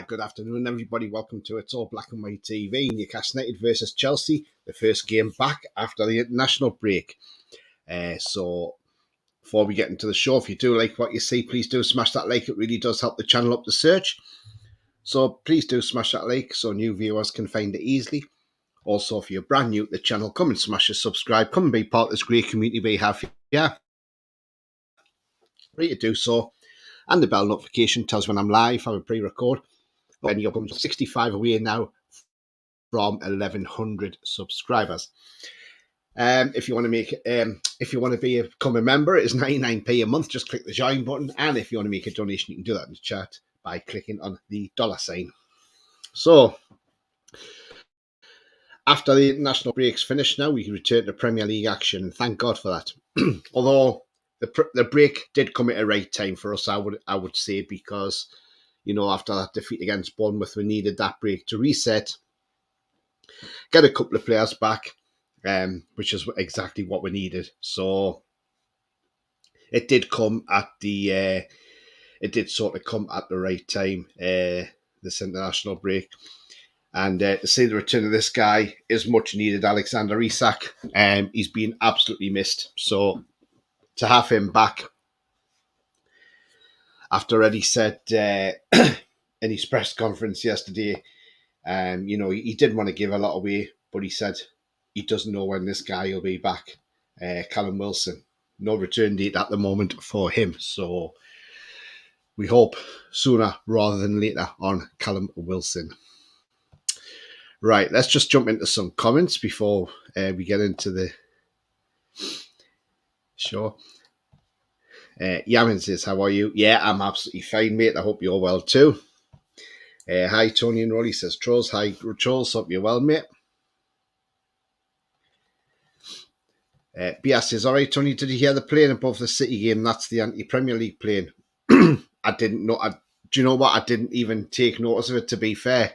Good afternoon, everybody. Welcome to It's All Black and White TV. Newcastle United versus Chelsea, the first game back after the international break. So, before we get into the show, if you do like what you see, please do smash that like. It really does help the channel up the search. So, please do smash that like so new viewers can find it easily. Also, if you're brand new to the channel, come and smash the subscribe. Come and be part of this great community we have. Yeah, free to do so. And the bell notification tells when I'm live. I have a pre-record. And you're going 65 away now from 1,100 subscribers. If you want to become a member, it is 99p a month. Just click the join button, and if you want to make a donation, you can do that in the chat by clicking on the $sign. So, after the international break's finished, now we can return to Premier League action. Thank God for that. Although the break did come at a right time for us, I would say, because after that defeat against Bournemouth, we needed that break to reset, get a couple of players back, which is exactly what we needed. So it did come at the right time, this international break. And to see the return of this guy is much needed, Alexander Isak. He's been absolutely missed. So to have him back, after Eddie said in his press conference yesterday, he didn't want to give a lot away, but he said he doesn't know when this guy will be back. Callum Wilson, no return date at the moment for him. So we hope sooner rather than later on Callum Wilson. Right, let's just jump into some comments before we get into the show. Yamin says, how are you? Yeah, I'm absolutely fine, mate. I hope you're well too. Hi, Tony and Rolly says, Trolls. Hi, Trolls. Hope you're well, mate. BS says, all right, Tony, did you hear the plane above the City game? That's the anti-Premier League plane. I didn't know. Do you know what? I didn't even take notice of it, to be fair.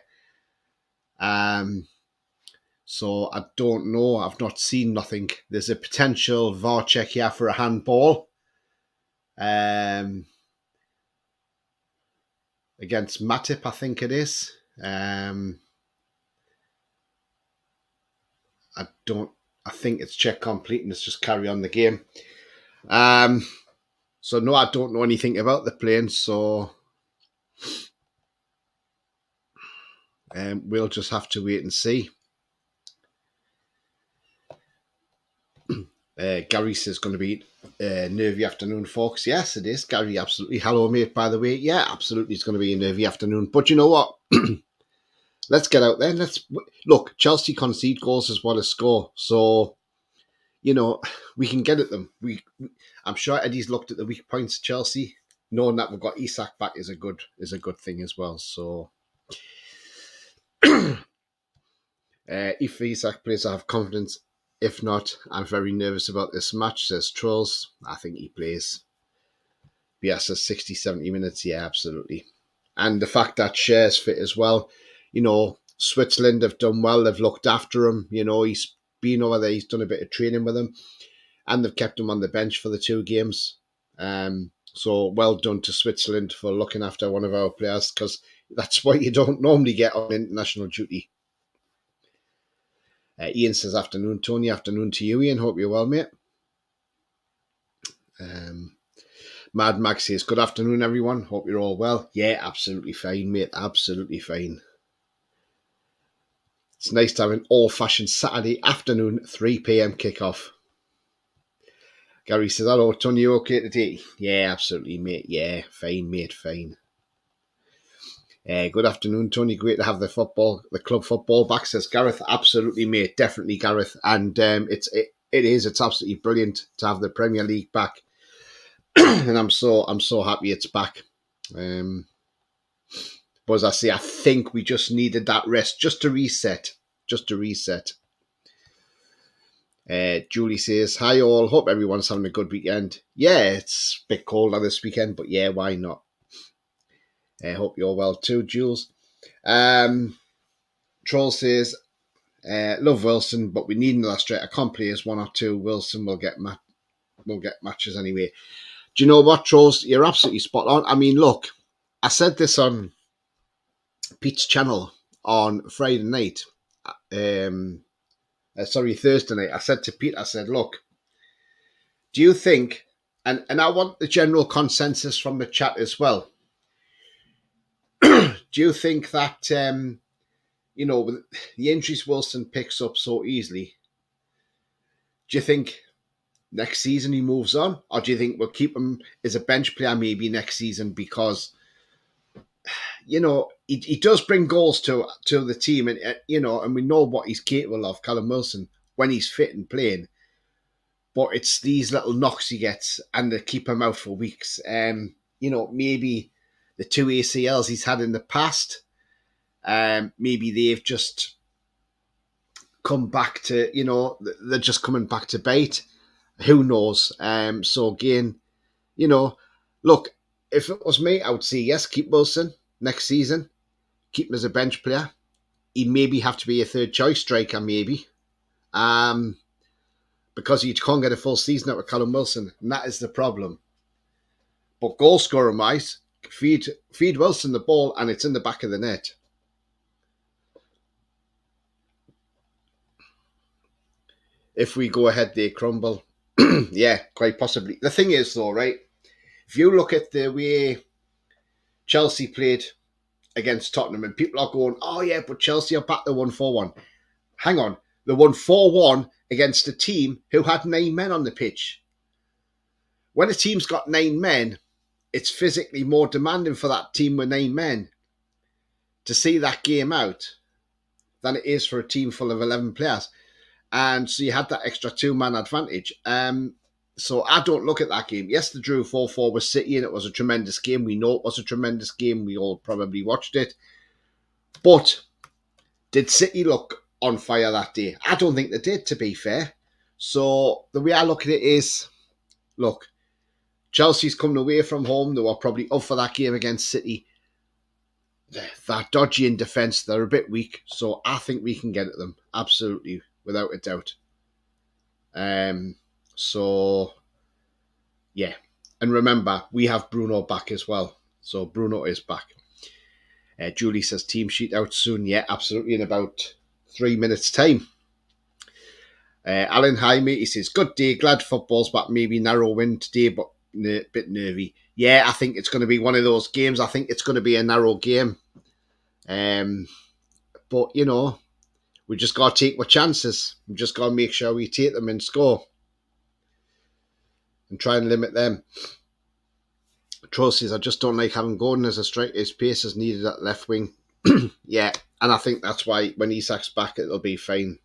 So I don't know. I've not seen nothing. There's a potential VAR check here for a handball. Against Matip, I think it is. I think it's check complete and it's just carry on the game. So no, I don't know anything about the plane, so we'll just have to wait and see. Gary says going to be nervy afternoon, folks. Yes, it is, Gary. Absolutely. Hello, mate. By the way, yeah, absolutely, it's going to be a nervy afternoon. But you know what? Let's get out there. Let's look. Chelsea concede goals as well as score, so we can get at them. I'm sure Eddie's looked at the weak points of Chelsea, knowing that we've got Isak back is a good thing as well. So if Isak plays, I have confidence. If not, I'm very nervous about this match, says Trolls. I think he plays. BS says 60, 70 minutes. Yeah, absolutely. And the fact that Share's fit as well. Switzerland have done well. They've looked after him. He's been over there. He's done a bit of training with him. And they've kept him on the bench for the 2 games. So well done to Switzerland for looking after one of our players, because that's what you don't normally get on international duty. Ian says, afternoon, Tony. Afternoon to you, Ian. Hope you're well, mate. Mad Max says, good afternoon, everyone. Hope you're all well. Yeah, absolutely fine, mate. Absolutely fine. It's nice to have an old-fashioned Saturday afternoon 3 p.m. kickoff. Gary says, hello, Tony, you okay today? Yeah, absolutely, mate. Yeah, fine, mate, fine. Good afternoon, Tony. Great to have the club football back, says Gareth. Absolutely, mate. Definitely, Gareth. And it's absolutely brilliant to have the Premier League back. And I'm so happy it's back. But as I say, I think we just needed that rest just to reset. Julie says, hi all. Hope everyone's having a good weekend. Yeah, it's a bit colder this weekend, but yeah, why not? I hope you're well too, Jules. Troll says, love Wilson, but we need another striker. I can't play as 1 or 2. Wilson will get matches anyway. Do you know what, Trolls? You're absolutely spot on. I mean, look, I said this on Pete's channel on Friday night. Thursday night. I said to Pete, I said, look, do you think, and I want the general consensus from the chat as well, do you think that, with the injuries Wilson picks up so easily, do you think next season he moves on? Or do you think we'll keep him as a bench player maybe next season because, he does bring goals to the team and, and we know what he's capable of, Callum Wilson, when he's fit and playing. But it's these little knocks he gets and they keep him out for weeks. Maybe the two ACLs he's had in the past, maybe they've just come back to, they're just coming back to bite. Who knows? So again, look, if it was me, I would say yes, keep Wilson next season. Keep him as a bench player. He maybe have to be a third choice striker, maybe. Because you can't get a full season out of Callum Wilson, and that is the problem. But goal scorer wise, feed Wilson the ball and it's in the back of the net. If we go ahead, they crumble. Yeah, quite possibly. The thing is, though, right? If you look at the way Chelsea played against Tottenham, and people are going, oh, yeah, but Chelsea are back to 1-4-1. Hang on. They won 4-1 against a team who had 9 men on the pitch. When a team's got 9 men, it's physically more demanding for that team with 9 men to see that game out than it is for a team full of 11 players. And so you had that extra 2-man advantage. So I don't look at that game. Yes, they drew 4-4 with City and it was a tremendous game. We know it was a tremendous game. We all probably watched it. But did City look on fire that day? I don't think they did, to be fair. So the way I look at it is, look, Chelsea's coming away from home. They were probably up for that game against City. They're dodgy in defence. They're a bit weak. So I think we can get at them. Absolutely. Without a doubt. So, yeah. And remember, we have Bruno back as well. So Bruno is back. Julie says team sheet out soon. Yeah, absolutely. In about 3 minutes' time. Alan Jaime, he says, good day. Glad football's back. Maybe narrow win today, but a bit nervy. Yeah, I think it's going to be one of those games. I think it's going to be a narrow game. But, we just got to take our chances. We just got to make sure we take them and score. And try and limit them. Troll says, I just don't like having Gordon as a striker. His pace is needed at left wing. Yeah, and I think that's why when Isak's back, it'll be fine.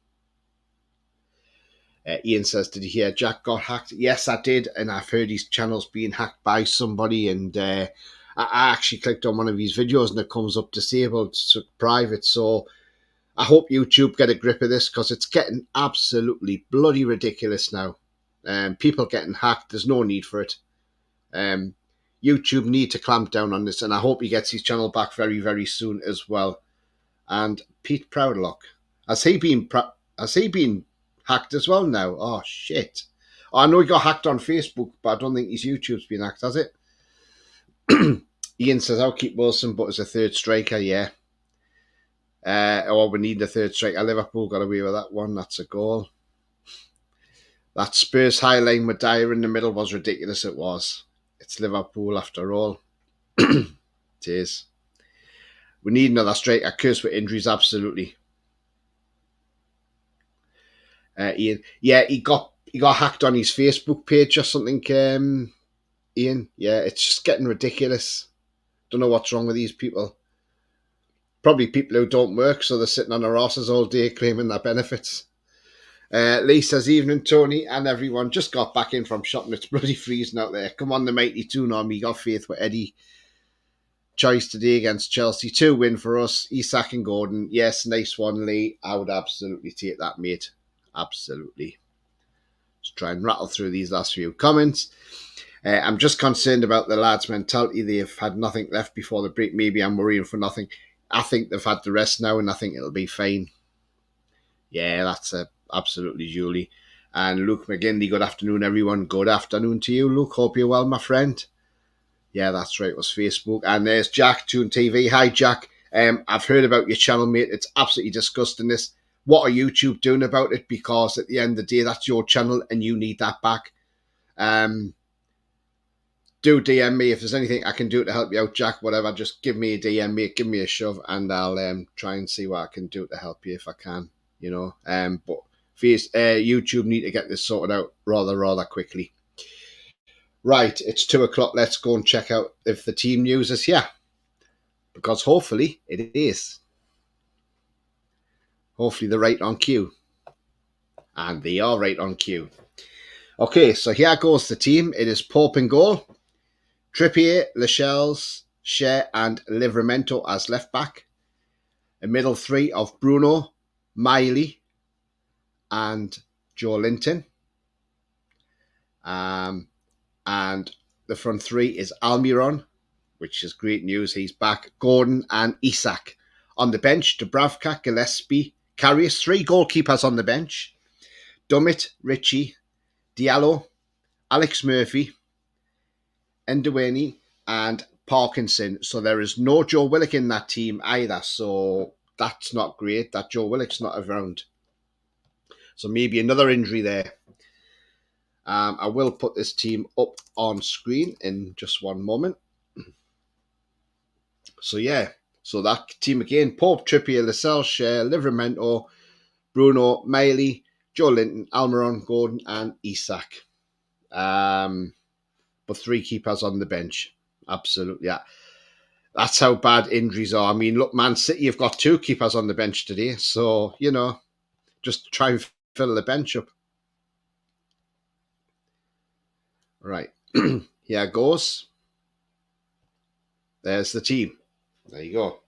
Ian says, did you hear Jack got hacked? Yes, I did. And I've heard his channel's being hacked by somebody. And I actually clicked on one of his videos and it comes up disabled, so private. So I hope YouTube get a grip of this because it's getting absolutely bloody ridiculous now. People getting hacked. There's no need for it. YouTube need to clamp down on this, and I hope he gets his channel back very, very soon as well. And Pete Proudlock, has he been hacked as well now? Oh shit! I know he got hacked on Facebook, but I don't think his YouTube's been hacked, has it? Ian says, I'll keep Wilson, but as a third striker, yeah. We need a third striker. Liverpool got away with that one. That's a goal. That Spurs high line with Dyer in the middle was ridiculous. It was. It's Liverpool after all. It is. We need another striker. Cursed with injuries, absolutely. Ian. Yeah, he got hacked on his Facebook page or something, Ian. Yeah, it's just getting ridiculous. Don't know what's wrong with these people. Probably people who don't work, so they're sitting on their asses all day claiming their benefits. Lee says, evening, Tony and everyone. Just got back in from shopping. It's bloody freezing out there. Come on, the mighty tune on me. Got faith with Eddie. Choice today against Chelsea. 2 win for us. Isak and Gordon. Yes, nice one, Lee. I would absolutely take that, mate. Absolutely. Let's try and rattle through these last few comments. I'm just concerned about the lads' mentality. They've had nothing left before the break. Maybe I'm worrying for nothing. I think they've had the rest now, and I think it'll be fine. Yeah, that's absolutely Julie. And Luke McGinley, good afternoon, everyone. Good afternoon to you, Luke. Hope you're well, my friend. Yeah, that's right. It was Facebook. And there's Jack, Tune TV. Hi, Jack. I've heard about your channel, mate. It's absolutely disgusting. This. What are YouTube doing about it? Because at the end of the day, that's your channel, and you need that back. Do DM me if there's anything I can do to help you out, Jack. Whatever, just give me a DM, mate. Give me a shove, and I'll try and see what I can do to help you if I can. You know, but YouTube need to get this sorted out rather quickly. Right, it's 2 o'clock. Let's go and check out if the team news is here, because hopefully it is. Hopefully they're right on cue, and they are right on cue. Okay, so here goes the team. It is Pope in goal. Trippier, Lascelles, Shea and Livramento as left back. A middle three of Bruno, Miley and Joe Linton. And the front three is Almiron, which is great news. He's back. Gordon and Isak. On the bench, Dubravka, Gillespie, Karius. 3 goalkeepers on the bench. Dummett, Ritchie, Diallo, Alex Murphy, Ndewani and Parkinson. So there is no Joe Willock in that team either. So that's not great that Joe Willock's not around. So maybe another injury there. I will put this team up on screen in just one moment. So yeah, so that team again: Pope, Trippier, Lascelles, Shea, Livramento, Bruno, Miley, Joe Linton, Almiron, Gordon and Isak. But 3 keepers on the bench. Absolutely, yeah. That's how bad injuries are. I mean, look, Man City have got 2 keepers on the bench today. So, you know, just try and fill the bench up. Right. Here goes. There's the team. There you go.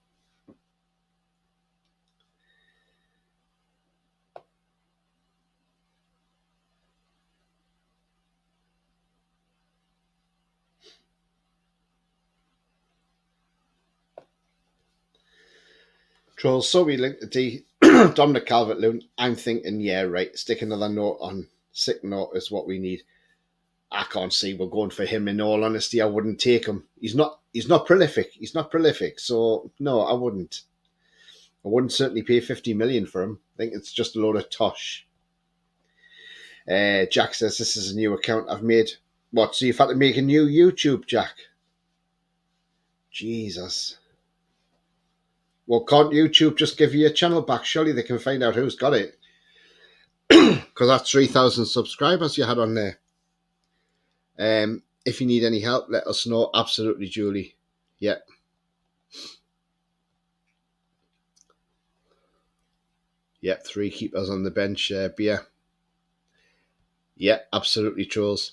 Trolls, so we linked the Dominic Calvert-Lewin. I'm thinking, yeah, right, stick another note on. Sick note is what we need. I can't see we're going for him. In all honesty, I wouldn't take him. He's not prolific. He's not prolific. So no, I wouldn't. I wouldn't certainly pay 50 million for him. I think it's just a load of tosh. Jack says this is a new account I've made. What? So you've had to make a new YouTube, Jack? Jesus. Well, can't YouTube just give you a channel back? Surely they can find out who's got it. Because that's 3,000 subscribers you had on there. If you need any help, let us know. Absolutely, Julie. Yeah. Yep, 3 keepers on the bench. Beer. Yeah, absolutely, trolls.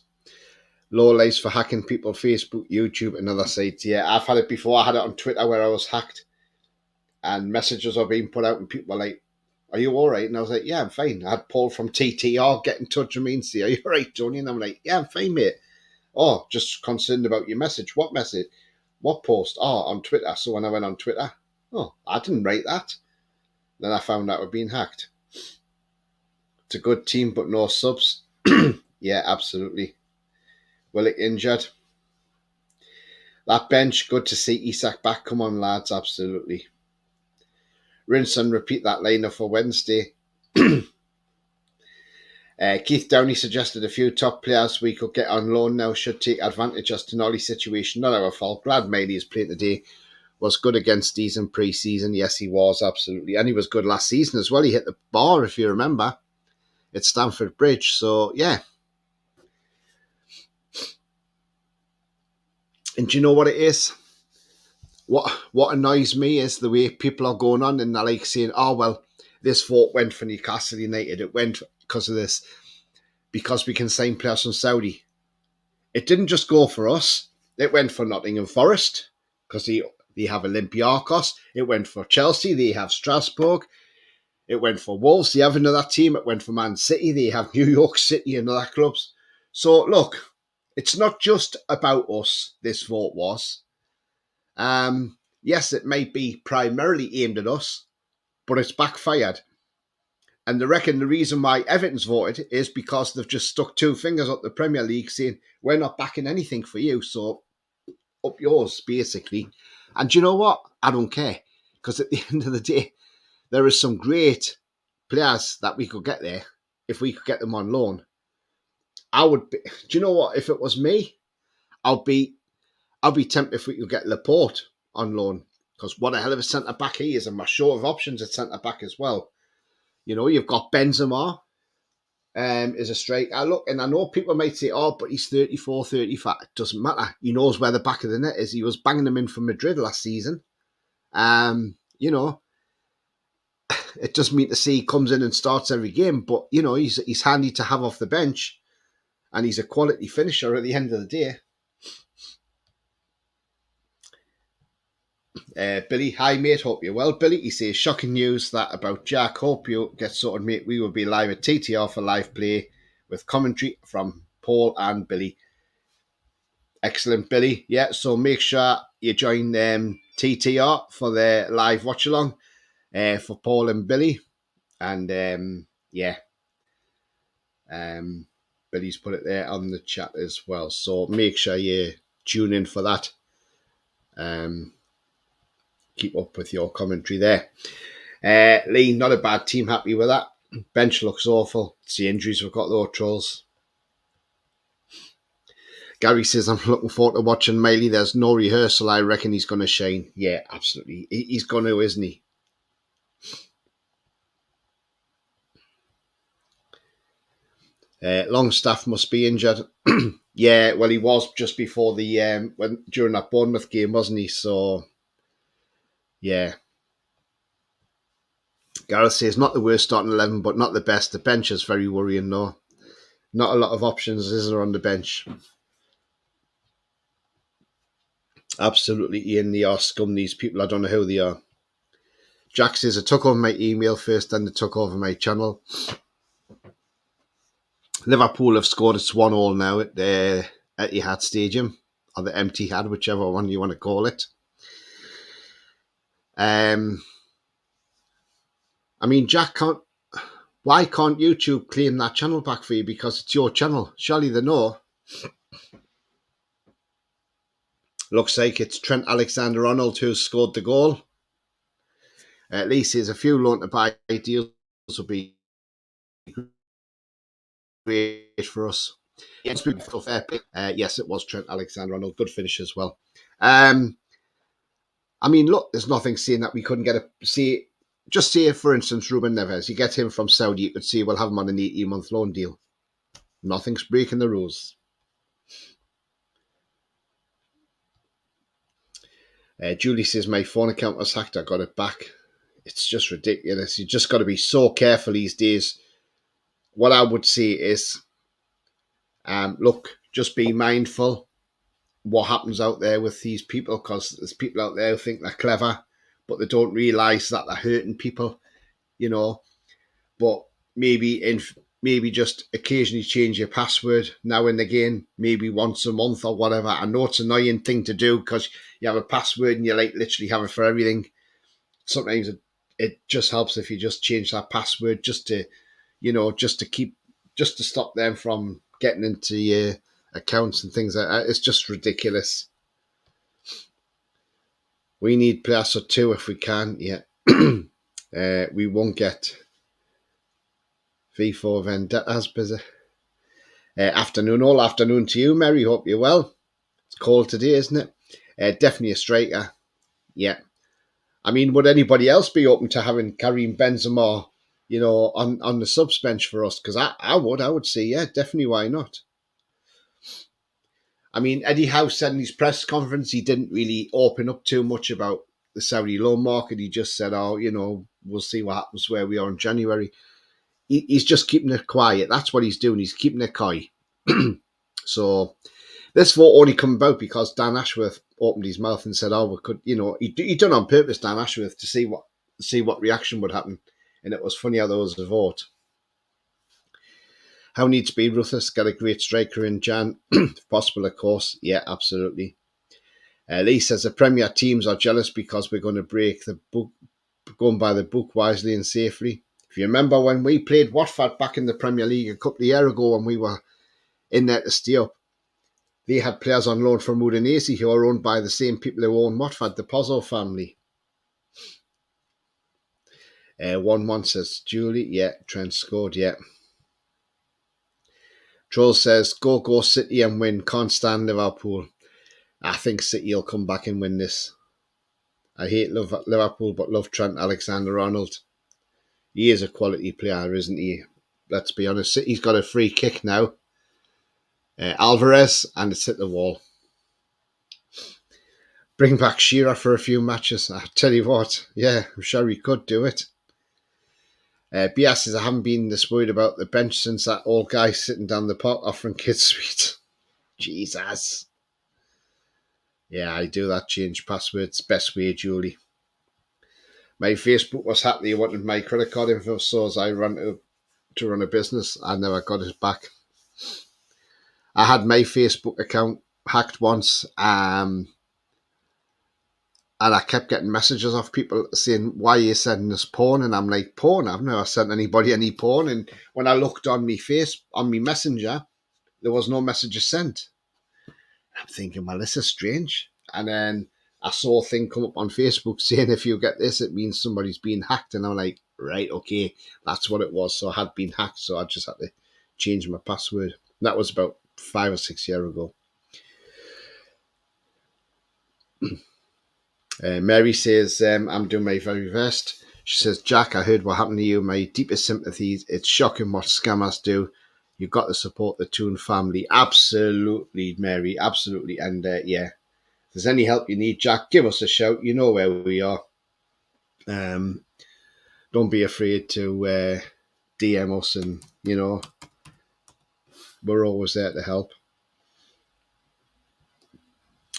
Low lights for hacking people, Facebook, YouTube, and other sites. Yeah, I've had it before. I had it on Twitter where I was hacked, and messages are being put out, and people were like, "Are you all right?" And I was like, "Yeah, I'm fine." I had Paul from TTR get in touch with me and say, "Are you all right, Tony?" And I'm like, "Yeah, I'm fine, mate." "Oh, just concerned about your message." "What message? What post?" "Oh, on Twitter." So when I went on Twitter, "Oh, I didn't write that." Then I found out we're being hacked. It's a good team, but no subs. Yeah, absolutely. Willock injured. That bench, good to see Isak back. Come on, lads, absolutely. Rinse and repeat that lineup for Wednesday. Keith Downey suggested a few top players we could get on loan now should take advantage of Tonali's situation. Not our fault. Glad Miley is playing today. Was good against these in pre-season. Yes, he was, absolutely. And he was good last season as well. He hit the bar, if you remember, at Stamford Bridge. So, yeah. And do you know what it is? What annoys me is the way people are going on and they're like saying, "Oh, well, this vote went for Newcastle United. It went because of this, because we can sign players from Saudi." It didn't just go for us. It went for Nottingham Forest because they have Olympiacos. It went for Chelsea. They have Strasbourg. It went for Wolves. They have another team. It went for Man City. They have New York City and other clubs. So, look, it's not just about us, this vote was. Yes, it might be primarily aimed at us, but it's backfired. And I reckon the reason why Everton's voted is because they've just stuck 2 fingers up the Premier League saying, "We're not backing anything for you, so up yours," basically. And do you know what? I don't care. Because at the end of the day, there is some great players that we could get there if we could get them on loan. I would be, do you know what? If it was me, I'll be tempted if we could get Laporte on loan, because what a hell of a centre back he is, and we're short of options at centre back as well. You know, you've got Benzema is a striker. Look, and I know people might say, oh, but he's 34, 35. It doesn't matter. He knows where the back of the net is. He was banging them in for Madrid last season. You know, it doesn't mean to see he comes in and starts every game, but, you know, he's handy to have off the bench, and he's a quality finisher at the end of the day. Billy, hi mate, hope you're well. Billy, he says, shocking news that about Jack. Hope you get sorted, mate. We will be live at TTR for live play with commentary from Paul and Billy. Excellent, Billy. Yeah, so make sure you join TTR for the live watch along for Paul and Billy. And Billy's put it there on the chat as well. So make sure you tune in for that. Keep up with your commentary there. Lee, not a bad team. Happy with that. Bench looks awful. It's the injuries we've got though, trolls. Gary says, I'm looking forward to watching Miley. There's no rehearsal. I reckon he's going to shine. Yeah, absolutely. He's going to, isn't he? Longstaff must be injured. Yeah, well, he was just before the during that Bournemouth game, wasn't he? So, yeah. Gareth says, not the worst starting 11, but not the best. The bench is very worrying, though. Not a lot of options, is there, on the bench? Absolutely, Ian. They are scum, these people. I don't know who they are. Jack says, I took over my email first, then they took over my channel. Liverpool have scored. It's 1-1 now at the Etihad Stadium, or the Etihad, whichever one you want to call it. I mean, Jack, why can't YouTube claim that channel back for you? Because it's your channel. Surely they know. Looks like it's Trent Alexander-Arnold who scored the goal. At least there's a few loan-to-buy deals will be great for us. Yes, it was Trent Alexander-Arnold. Good finish as well. I mean, look, there's nothing saying that we couldn't get just say, for instance, Ruben Neves. You get him from Saudi, you could say we'll have him on an 18-month loan deal. Nothing's breaking the rules. Julie says, my phone account was hacked. I got it back. It's just ridiculous. You just got to be so careful these days. What I would say is, look, just be mindful what happens out there with these people, because there's people out there who think they're clever, but they don't realise that they're hurting people, you know. But maybe just occasionally change your password now and again, maybe once a month or whatever. I know it's an annoying thing to do because you have a password and you like literally have it for everything. Sometimes it just helps if you just change that password just to stop them from getting into your accounts and things like that. It's just ridiculous. We need plus or two if we can. Yeah. We won't get V4 Vendettas busy. Afternoon, all afternoon to you, Mary. Hope you're well. It's cold today, isn't it? Definitely a striker. Yeah. I mean, would anybody else be open to having Karim Benzema, on the subs bench for us? Because I would say, yeah, definitely, why not? I mean, Eddie Howe said in his press conference he didn't really open up too much about the Saudi loan market. He just said, we'll see what happens where we are in January. He's just keeping it quiet. That's what he's doing. He's keeping it coy. So this vote only come about because Dan Ashworth opened his mouth and said, we could, he done on purpose, Dan Ashworth, to see what reaction would happen. And it was funny how there was a vote. How needs to be ruthless, get a great striker in Jan, if possible, of course. Yeah, absolutely. Lee says the Premier teams are jealous because we're going to break the book, going by the book wisely and safely. If you remember when we played Watford back in the Premier League a couple of years ago when we were in there to stay up, they had players on loan from Udinese who are owned by the same people who own Watford, the Pozzo family. 1-1 says Julie. Yeah, Trent scored. Yeah. Troll says, go City and win. Can't stand Liverpool. I think City will come back and win this. I hate Liverpool, but love Trent Alexander-Arnold. He is a quality player, isn't he? Let's be honest. City's got a free kick now. Alvarez, and it's hit the wall. Bring back Shearer for a few matches. I tell you what, yeah, I'm sure he could do it. BS says, I haven't been this worried about the bench since that old guy sitting down the park offering kids sweets. Jesus. Yeah, I do that. Change passwords. Best way, Julie. My Facebook was happy you wanted my credit card info, so as I ran to run a business, I never got it back. I had my Facebook account hacked once, and I kept getting messages off people saying, why are you sending us porn? And I'm like, porn? I've never sent anybody any porn. And when I looked on my messenger, there was no messages sent. I'm thinking, well, this is strange. And then I saw a thing come up on Facebook saying, if you get this, it means somebody's been hacked. And I'm like, right, okay, that's what it was. So I had been hacked. So I just had to change my password. That was about 5 or 6 years ago. Mary says, I'm doing my very best. She says, Jack, I heard what happened to you. My deepest sympathies. It's shocking what scammers do. You've got to support the Toon family. Absolutely, Mary. Absolutely. And yeah, if there's any help you need, Jack, give us a shout. You know where we are. Don't be afraid to DM us, and, you know, we're always there to help.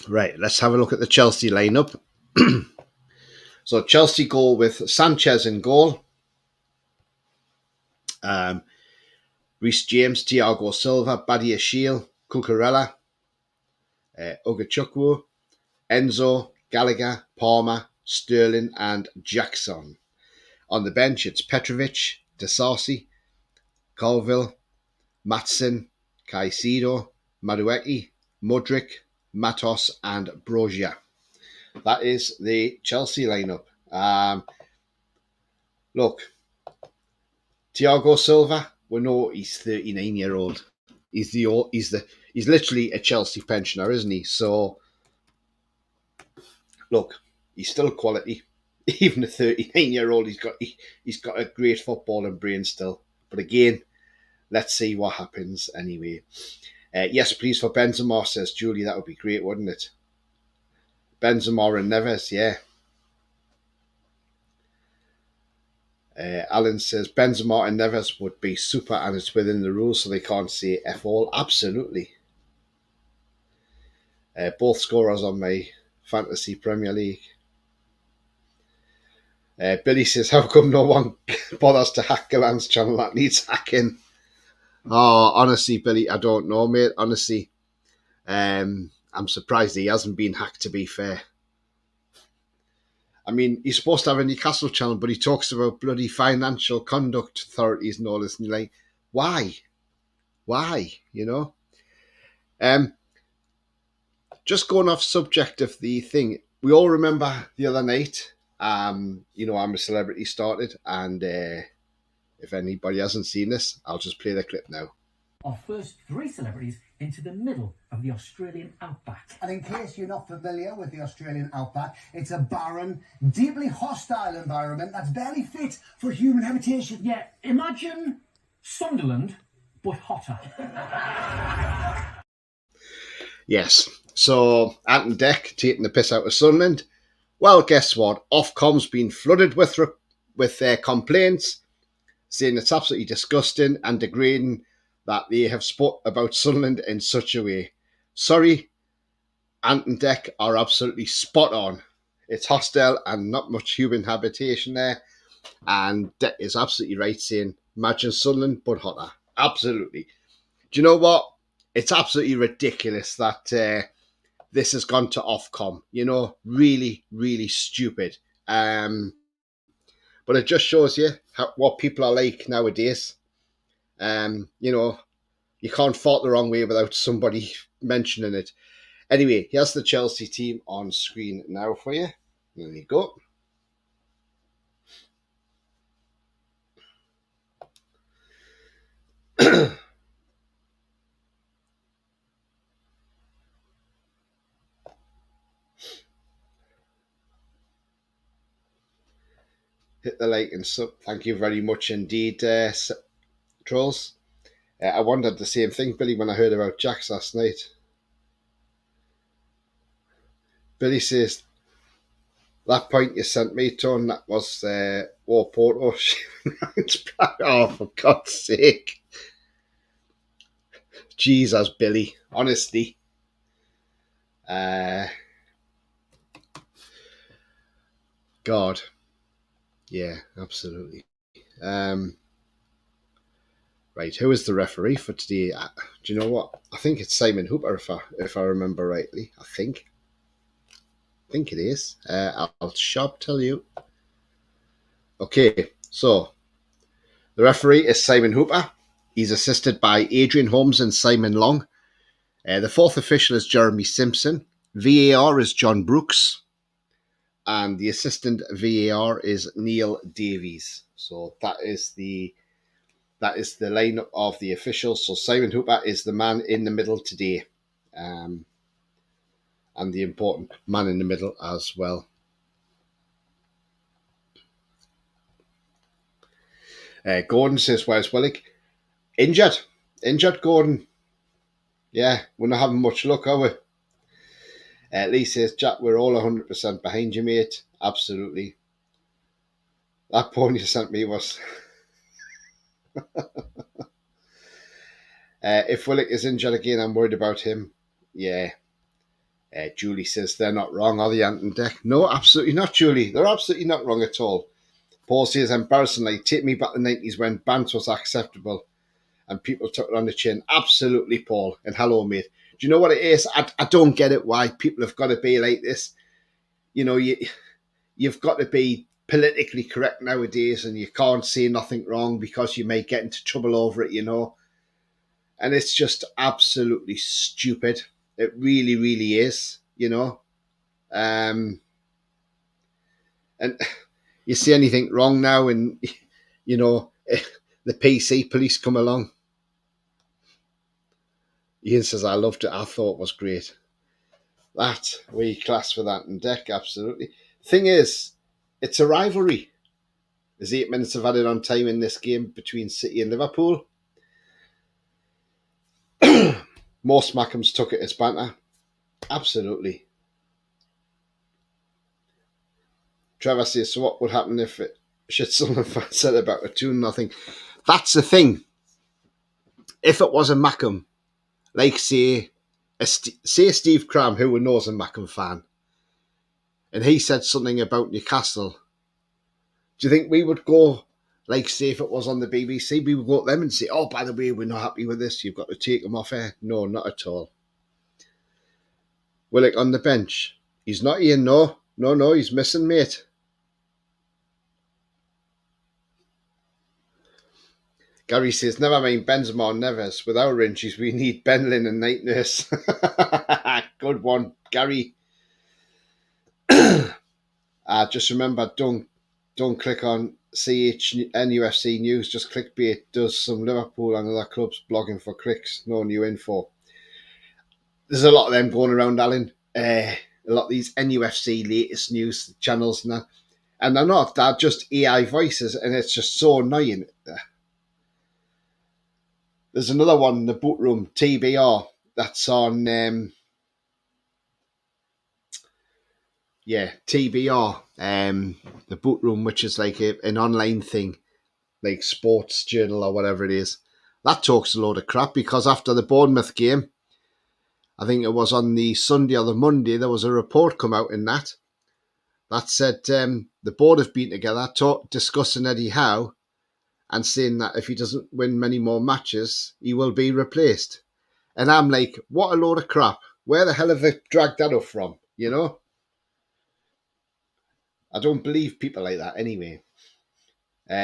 Right, let's have a look at the Chelsea lineup. So Chelsea go with Sanchez in goal. Reece James, Thiago Silva, Badiashile, Cucurella, Ogachukwu, Enzo, Gallagher, Palmer, Sterling, and Jackson. On the bench, it's Petrovic, Disasi, Colville, Matson, Caicedo, Madueke, Mudryk, Matos, and Broja. That is the Chelsea lineup. Look, Thiago Silva, we know he's 39-year-old. He's literally a Chelsea pensioner, isn't he? So, look, he's still quality. Even a 39-year-old, he's got a great footballing brain still. But again, let's see what happens anyway. Yes, please, for Benzema, says Julie. That would be great, wouldn't it? Benzema and Neves, yeah. Alan says Benzema and Neves would be super, and it's within the rules, so they can't say F all. Absolutely. Both scorers on my Fantasy Premier League. Billy says, how come no one bothers to hack Galan's channel that needs hacking? Oh, honestly, Billy, I don't know, mate. Honestly, I'm surprised he hasn't been hacked, to be fair. I mean, he's supposed to have a Newcastle channel, but he talks about bloody financial conduct authorities and all this, and you're like, why? Why? You know? Just going off subject of the thing, we all remember the other night, you know, I'm a Celebrity started, and if anybody hasn't seen this, I'll just play the clip now. Our first 3 celebrities into the middle of the Australian outback. And in case you're not familiar with the Australian outback, it's a barren, deeply hostile environment that's barely fit for human habitation. Yeah, imagine Sunderland, but hotter. Yes, so Ant and Dec taking the piss out of Sunderland. Well, guess what? Ofcom's been flooded with their complaints, saying it's absolutely disgusting and degrading that they have spoke about Sunderland in such a way. Sorry, Ant and Dec are absolutely spot on. It's hostile and not much human habitation there. And Dec is absolutely right, saying, imagine Sunderland, but hotter. Absolutely. Do you know what? It's absolutely ridiculous that this has gone to Ofcom. You know, really, really stupid. But it just shows you what people are like nowadays. You know, you can't fault the wrong way without somebody mentioning it. Anyway, here's the Chelsea team on screen now for you. There you go. Hit the like and sub. Thank you very much indeed, trolls. I wondered the same thing, Billy, when I heard about Jax last night. Billy says, that point you sent me, Tone, that was War Porto. Oh, for God's sake. Jesus, Billy. Honestly. God. Yeah, absolutely. Right, who is the referee for today? Do you know what? I think it's Simon Hooper, if I remember rightly. I think it is. I'll sharp tell you. Okay, so the referee is Simon Hooper. He's assisted by Adrian Holmes and Simon Long. The fourth official is Jeremy Simpson. VAR is John Brooks. And the assistant VAR is Neil Davies. So that is the lineup of the officials. So Simon Hooper is the man in the middle today. And the important man in the middle as well. Gordon says, where's Willick? Injured, Gordon. Yeah, we're not having much luck, are we? Lee says, Jack, we're all 100% behind you, mate. Absolutely. That porn you sent me was... if Willick is injured again, I'm worried about him. Yeah. Julie says, they're not wrong, are they, Ant and Deck? No, absolutely not, Julie. They're absolutely not wrong at all. Paul says, embarrassingly, take me back to the 90s when bans was acceptable and people took it on the chin. Absolutely, Paul. And hello, mate. Do you know what it is? I don't get it why people have got to be like this. You know, you've got to be politically correct nowadays and you can't say nothing wrong because you may get into trouble over it, you know. And it's just absolutely stupid. It really, really is, you know. And you see anything wrong now and, you know, the PC police come along. Ian says, I loved it. I thought it was great. That, we class for that in Deck, absolutely. Thing is, it's a rivalry. There's 8 minutes of added on time in this game between City and Liverpool. Most Mackhams took it as banter. Absolutely. Trevor says, so what would happen if it should someone said about a 2-0? That's the thing. If it was a Mackham, like say Steve Cram, who knows a Mackham fan, and he said something about Newcastle, do you think we would go, like say if it was on the BBC, we would go to them and say, oh, by the way, we're not happy with this, you've got to take him off air? No, not at all. Willick on the bench. He's not here, no, he's missing, mate. Gary says, never mind Benzema or Neves. With our injuries, we need Benlin and Night Nurse. Good one, Gary. Just remember, don't click on CHNUFC News. Just clickbait does some Liverpool and other clubs blogging for clicks. No new info. There's a lot of them going around, Alan. A lot of these NUFC latest news channels and that. And they're not. They're just AI voices, and it's just so annoying. There's another one, the Boot Room, TBR, that's on... TBR, the Boot Room, which is like an online thing, like Sports Journal or whatever it is. That talks a load of crap because after the Bournemouth game, I think it was on the Sunday or the Monday, there was a report come out in that said the board have been together discussing Eddie Howe and saying that if he doesn't win many more matches, he will be replaced. And I'm like, what a load of crap. Where the hell have they dragged that up from, you know? I don't believe people like that anyway.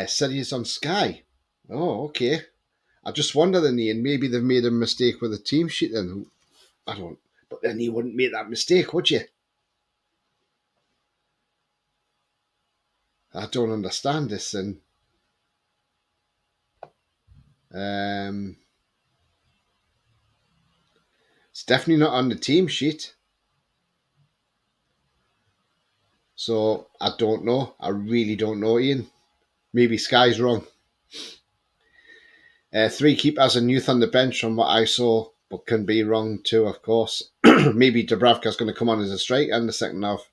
Said he's on Sky. Oh, okay. I just wonder then, Ian, maybe they've made a mistake with the team sheet then. I don't. But then you wouldn't make that mistake, would you? I don't understand this. And It's definitely not on the team sheet. So I don't know. I really don't know, Ian. Maybe Sky's wrong. 3 keepers and youth on the bench from what I saw, but can be wrong too, of course. Maybe Dubravka's going to come on as a striker in the second half.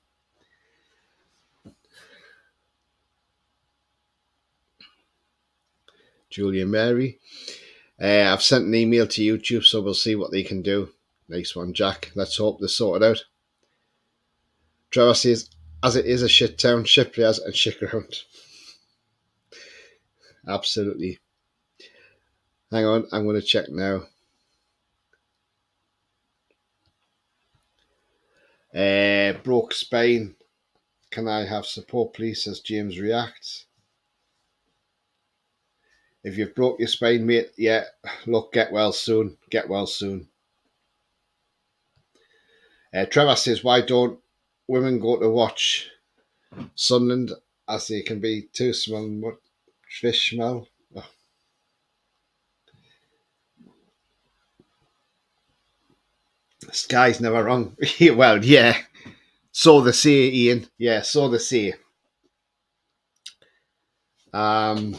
Julia Mary. I've sent an email to YouTube, so we'll see what they can do. Nice one, Jack. Let's hope they sort it out. Trevor says, as it is a shit town, shit players and shit ground. Absolutely. Hang on, I'm going to check now. Broke Spain. Can I have support, please? Says James Reacts. If you've broke your spine, mate, yeah, look, get well soon. Get well soon. Trevor says, why don't women go to watch Sunderland as they can be too small? What fish smell? Oh. Sky's never wrong. Well, yeah. So they say, Ian. Yeah, so they say. I'm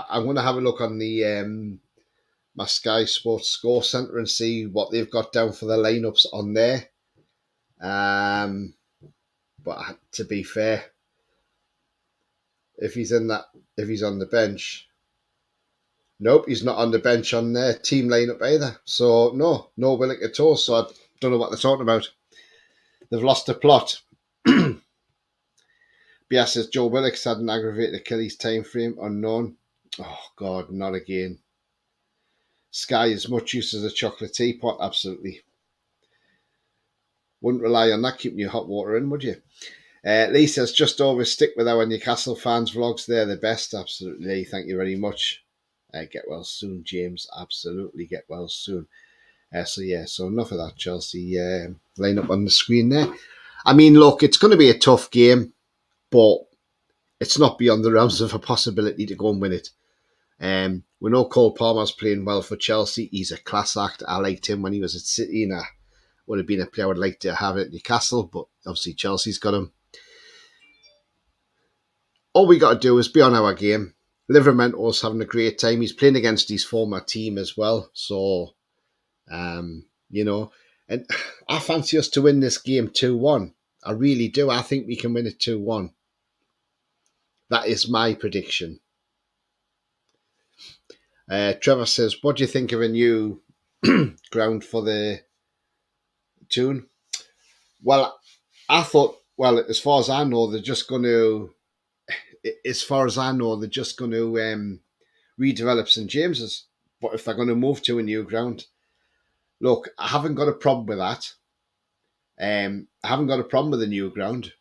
going to have a look on the my Sky Sports Score Centre and see what they've got down for the lineups on there. But to be fair, if he's on the bench, nope, he's not on the bench on their team lineup either. So no Willock at all. So I don't know what they're talking about. They've lost the plot. Bias says Joe Willock's had an aggravated Achilles time frame unknown. Oh God, not again. Sky is much use as a chocolate teapot, absolutely. Wouldn't rely on that keeping your hot water in, would you? Lee says, just always stick with our Newcastle fans vlogs. They're the best. Absolutely, Lee. Thank you very much. Get well soon, James. Absolutely get well soon. So enough of that Chelsea line up on the screen there. I mean, look, it's going to be a tough game, but it's not beyond the realms of a possibility to go and win it. We know Cole Palmer's playing well for Chelsea. He's a class act. I liked him when he was at City, and I would have been a player I would like to have at Newcastle, but obviously Chelsea's got him. All we got to do is be on our game. Livermento's having a great time. He's playing against his former team as well. So, and I fancy us to win this game 2-1. I really do. I think we can win it 2-1. That is my prediction. Trevor says, what do you think of a new ground for the tune? Well, I thought, as far as I know, they're just going to redevelop St James's. But if they're going to move to a new ground, look, I haven't got a problem with that. I haven't got a problem with the new ground.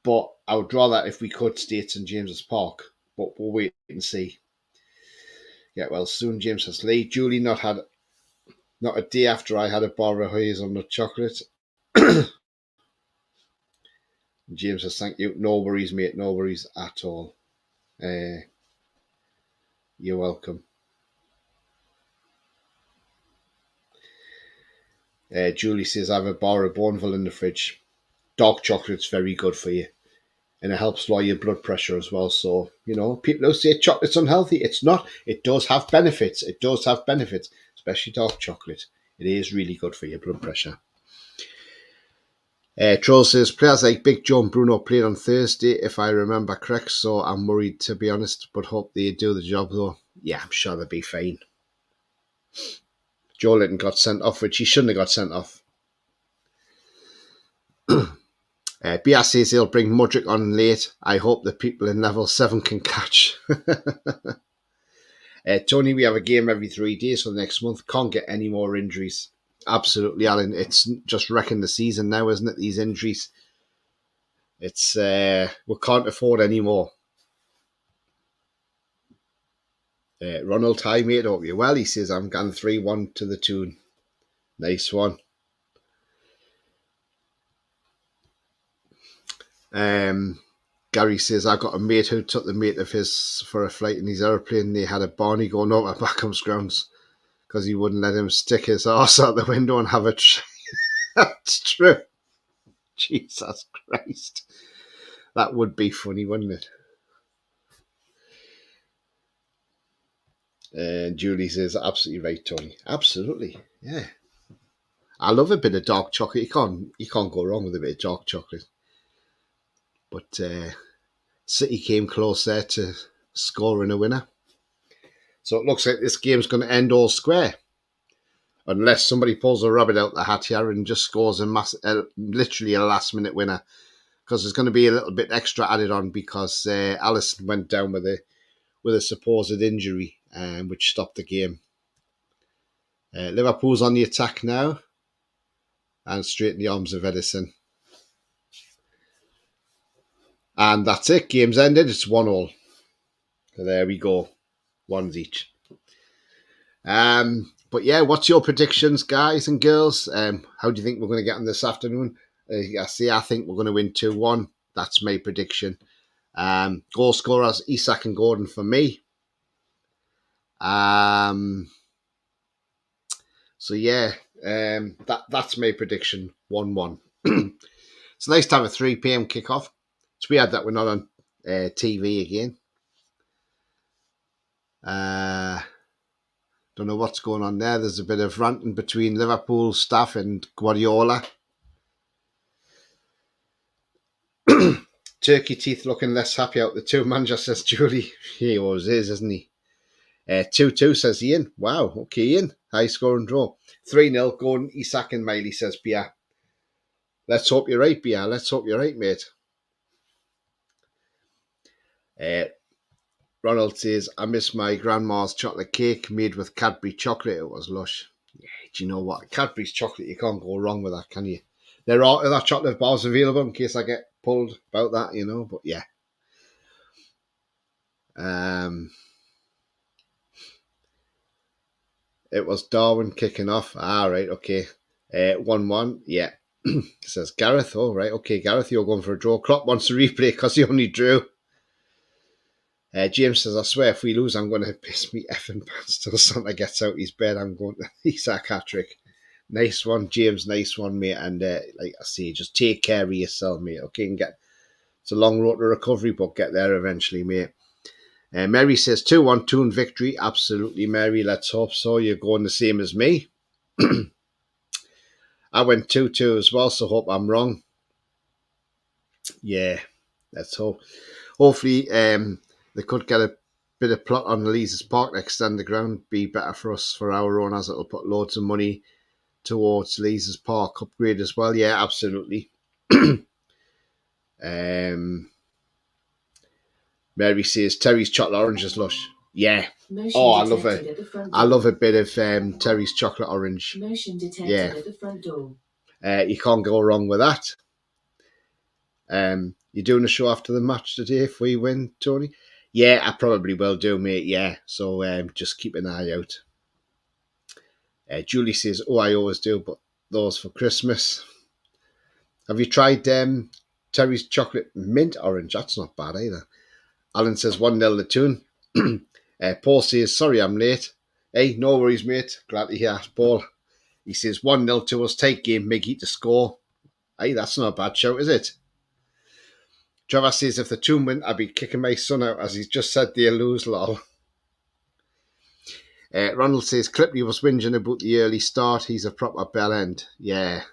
But I would rather, if we could, stay at St James's Park. But we'll wait and see. Get well soon, James says Lee. Julie not a day after I had a bar of hazelnut chocolate. James says, thank you. No worries, mate. No worries at all. You're welcome. Julie says, I have a bar of Bourneville in the fridge. Dark chocolate's very good for you. And it helps lower your blood pressure as well. So, people who say chocolate's unhealthy, it's not. It does have benefits. Especially dark chocolate. It is really good for your blood pressure. Troll says, players like Big Joe and Bruno played on Thursday, if I remember correct, so I'm worried, to be honest, but hope they do the job, though. Yeah, I'm sure they'll be fine. Joe Litton got sent off, which he shouldn't have got sent off. BR says he'll bring Mudrick on late. I hope the people in level 7 can catch. Tony, we have a game every 3 days for the next month. Can't get any more injuries. Absolutely, Alan. It's just wrecking the season now, isn't it? These injuries. It's we can't afford any more. Ronald, hi mate, hope you're well. He says I'm going 3-1 to the tune. Nice one. Gary says, I got a mate who took the mate of his for a flight in his aeroplane. They had a Barney going over Backham's grounds because he wouldn't let him stick his arse out the window and have a That's true. Jesus Christ. That would be funny, wouldn't it? And Julie says, absolutely right, Tony. Absolutely, yeah. I love a bit of dark chocolate. You can't go wrong with a bit of dark chocolate. But City came close there to scoring a winner. So it looks like this game's going to end all square. Unless somebody pulls a rabbit out the hat here and just scores literally a last-minute winner. Because there's going to be a little bit extra added on because Alisson went down with a supposed injury, which stopped the game. Liverpool's on the attack now. And straight in the arms of Edison. And that's it. Game's ended. It's 1-1. So there we go. Ones each. But yeah, what's your predictions, guys and girls? How do you think we're going to get on this afternoon? I think we're going to win 2-1. That's my prediction. Goal scorers, Isak and Gordon for me. So yeah, that's my prediction, 1-1. It's nice to have a 3 p.m. kickoff. It's weird that we're not on TV again. Don't know what's going on there. There's a bit of ranting between Liverpool staff and Guardiola. Turkey teeth looking less happy out the two. Manager says Julie. He always is, isn't he? 2-2 says Ian. Wow, okay, Ian. High scoring draw. 3-0. Gordon, Isak and Miley says Bia. Let's hope you're right, Bia. Let's hope you're right, mate. Ronald says, I miss my grandma's chocolate cake made with Cadbury chocolate. It was lush. Yeah, do you know what? Cadbury's chocolate, you can't go wrong with that, can you? There are other chocolate bars available in case I get pulled about that, you know, but yeah. It was Darwin kicking off. Right, okay. 1-1, yeah. Says Gareth. Oh, right, okay, Gareth, you're going for a draw. Klopp wants to replay because he only drew. James says, I swear if we lose, I'm going to piss me effing pants till Santa gets out his bed. I'm going to Isak hat-trick. Nice one, James. Nice one, mate. And like I say, just take care of yourself, mate. Okay, and it's a long road to recovery, but get there eventually, mate. Mary says 2-1, Toon victory. Absolutely, Mary. Let's hope so. You're going the same as me. I went 2-2 as well, so hope I'm wrong. Yeah, let's hope. Hopefully, they could get a bit of plot on Leazes Park to extend the ground. Be better for us, for our owners. It'll put loads of money towards Leazes Park upgrade as well. Yeah, absolutely. Mary says Terry's chocolate orange is lush. Yeah. I love it. I love a bit of Terry's chocolate orange. Motion detected at the front door. You can't go wrong with that. You're doing a show after the match today if we win, Tony? Yeah, I probably will do, mate. Yeah, so just keep an eye out. Julie says, I always do, but those for Christmas. Have you tried Terry's chocolate mint orange? That's not bad either. Alan says 1-0 to Toon. Paul says, sorry I'm late. Hey, no worries, mate. Glad to hear that, Paul. He says 1-0 to us. Tight game, Miggy to score. Hey, that's not a bad shout, is it? Trevor says, if the Toon win, I'd be kicking my son out, as he's just said they'll lose, lol. Ronald says, Clipley was whinging about the early start. He's a proper bell end. Yeah.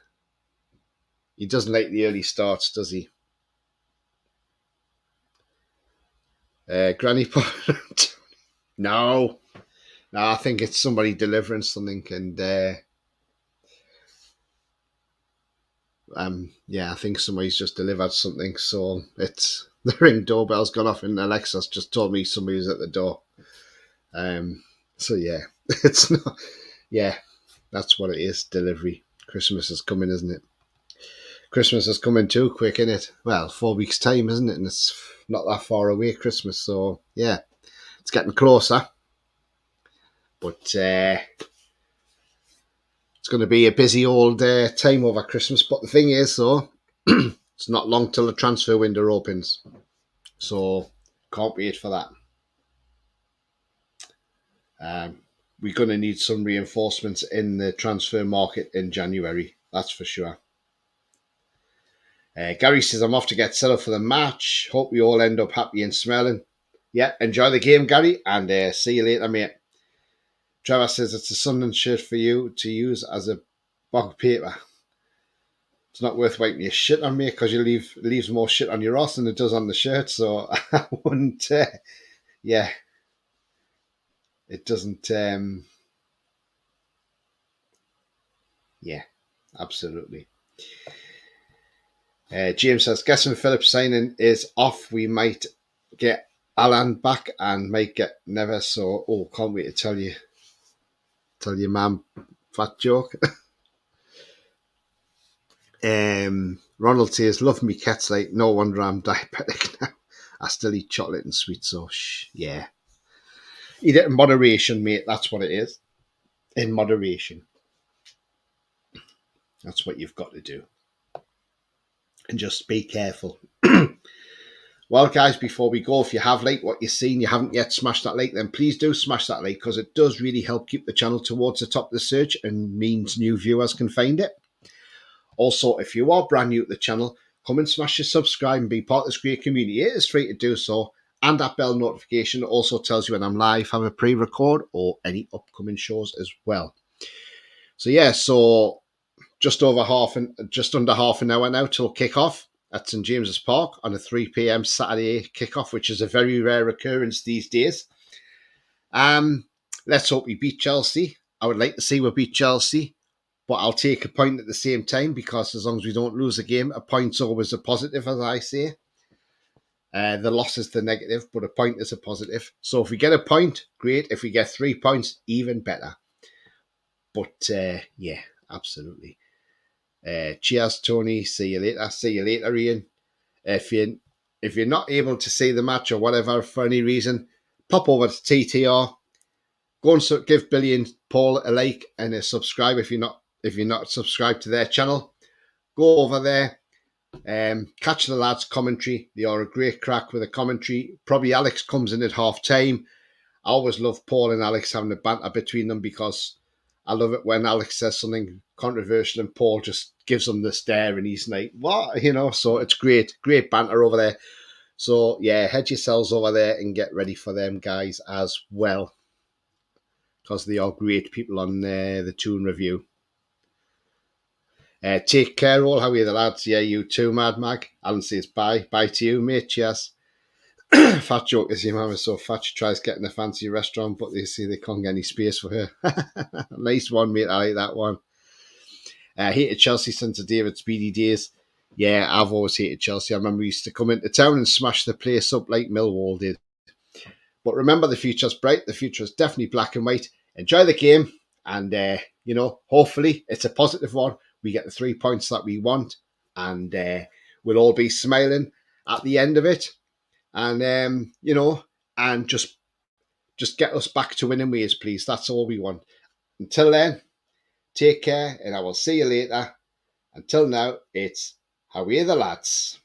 He doesn't like the early starts, does he? Granny Potter. No, I think it's somebody delivering something, and I think somebody's just delivered something. So it's the ring doorbell's gone off, and Alexa's just told me somebody was at the door. So yeah, it's not. Yeah, that's what it is. Delivery. Christmas is coming, isn't it? Christmas is coming too quick, isn't it? Well, 4 weeks' time, isn't it? And it's not that far away, Christmas. So yeah, it's getting closer. But it's going to be a busy old time over Christmas. But the thing is, though, it's not long till the transfer window opens. So can't wait for that. We're going to need some reinforcements in the transfer market in January, that's for sure. Gary says, I'm off to get set up for the match. Hope we all end up happy and smelling. Yeah, enjoy the game, Gary, and see you later, mate. Trevor says, it's a Sunderland shirt for you to use as a bog paper. It's not worth wiping your shit on, mate, because it leaves more shit on your ass than it does on the shirt, so I wouldn't, yeah, it doesn't, yeah, absolutely. James says, guessing Phillips signing is off. We might get Alan back and might get Neves. So, can't wait to tell you, man, fat joke. Ronald says, love me cats like no wonder I'm diabetic now. I still eat chocolate and sweets, so yeah. Eat it in moderation, mate. That's what it is. In moderation. That's what you've got to do. And just be careful. Well, guys, before we go, if you have liked what you've seen, you haven't yet smashed that like, then please do smash that like, because it does really help keep the channel towards the top of the search and means new viewers can find it. Also, if you are brand new to the channel, come and smash your subscribe and be part of this great community. It is free to do so, and that bell notification also tells you when I'm live, have a pre-record, or any upcoming shows as well. So yeah, just under half an hour now till kick-off at St James's Park on a 3 p.m. Saturday kickoff, which is a very rare occurrence these days. Let's hope we beat Chelsea. I would like to see we beat Chelsea, but I'll take a point at the same time, because as long as we don't lose a game, a point's always a positive, as I say. The loss is the negative, but a point is a positive. So if we get a point, great. If we get 3 points, even better. But yeah, absolutely. Cheers, Tony. See you later. See you later, Ian. If you're not able to see the match or whatever for any reason, pop over to TTR. Go and give Billy and Paul a like and a subscribe if you're not subscribed to their channel. Go over there. Catch the lads' commentary. They are a great crack with the commentary. Probably Alex comes in at half time. I always love Paul and Alex having a banter between them, because I love it when Alex says something controversial and Paul just gives him the stare and he's like, what? So it's great banter over there. So yeah, head yourselves over there and get ready for them guys as well, because they are great people on the Toon Review. Take care all. How are you, the lads? Yeah, you too, Mad Mag. Alan says bye. Bye to you, mate. Cheers. Fat joke is your mum is so fat she tries getting a fancy restaurant, but they see they can't get any space for her. Nice one, mate. I like that one. Hated Chelsea since the David Speedy days. Yeah, I've always hated Chelsea. I remember we used to come into town and smash the place up like Millwall did. But remember, the future's bright. The future is definitely black and white. Enjoy the game, and hopefully it's a positive one. We get the 3 points that we want, and we'll all be smiling at the end of it. And and just get us back to winning ways, please. That's all we want. Until then, take care, and I will see you later. Until now, it's how are the lads.